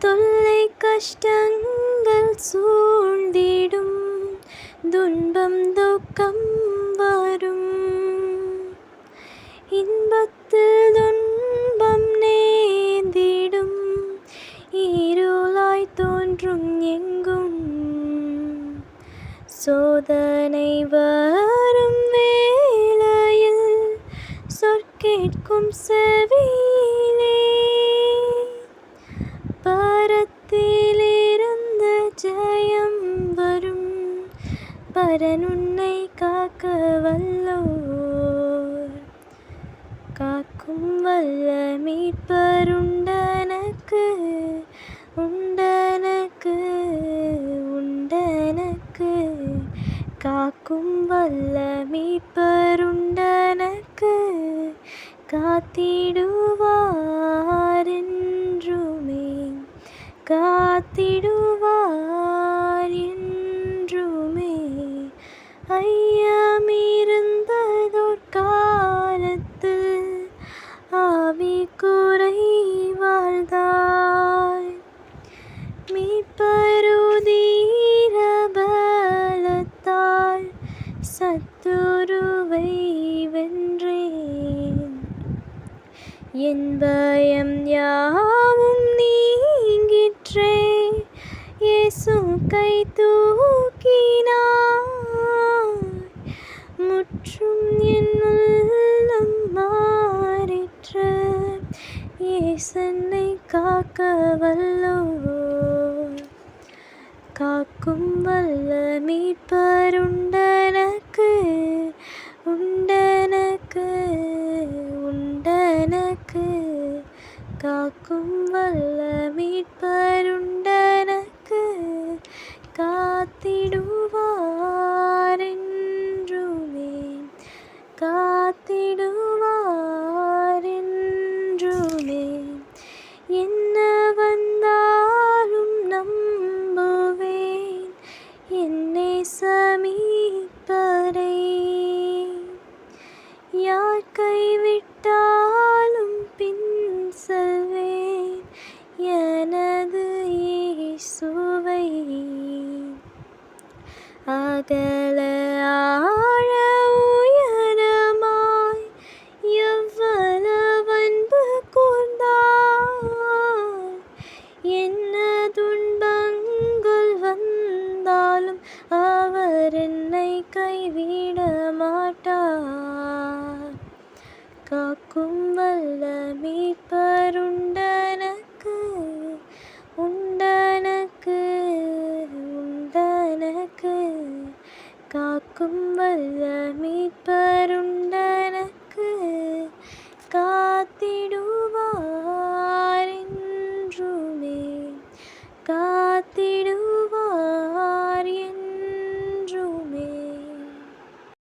தொல்லை கஷ்டங்கள் சூழ்ந்திடும், துன்பம் துக்கம் வரும். இன்பத்தில் துன்பம் நேர்ந்திடும், இருளாய் தோன்றும் எங்கும். சோதனை வரும் வேளையில் சொற்கேட்கும் செவியிலே, பரத்திலிருந்து ஜெயம் வரும். பரன் உன்னை காக்க வல்லோர், காக்கும் வல்ல மீட்பர் உண்டனக்கு, உண்டனக்கு, உண்டனக்கு. காக்கும் வல்ல மீட்பர் உண்டனக்கு, காத்திடுவார் என்றுமே, காத்திடுவார் என்றுமே. ஐயமிருந்ததோர் காலத்தில் ஆவி குறைவாழ்ந்தாய், மீட்பருதீர பலத்தால் சத்துருவை வென்றேன். என் பயம் யாவும் நீங்கிற்றே, இயேசு கை தூக்கினார். முற்றும் என் உள்ளம் மாறிற்று, இயேசன்னை காக்க வல்லோர். காக்கும் வல்ல மீட்பர் உண்டனக்கு, உண்டனக்கு, உண்டனக்கு. காக்கும் வல்ல மீட்பர் உண்டனக்கு, காத்திடுவார் என்றுமே, காத்திடுவார் என்றுமே. என்ன வந்தாலும் நம்புவேன் என்னை சமீபரை, யார் கைவிட்டாலும் பின் செல்வேன் எனது இயேசுவை. அகல ஆழ உயரமாய் எவ்வளவு அன்பு கூர்ந்தார். என்ன துன்பங்கள் வந்தாலும் அவர் என்னை கைவிட மாட்டார். காக்கும் வல்ல மீட்பர் உண்டனக்கு, உண்டனக்கு, உண்டனக்கு. காக்கும் வல்ல மீட்பர் உண்டனக்கு, காத்திடுவார் என்றுமே, காத்திடுவார்.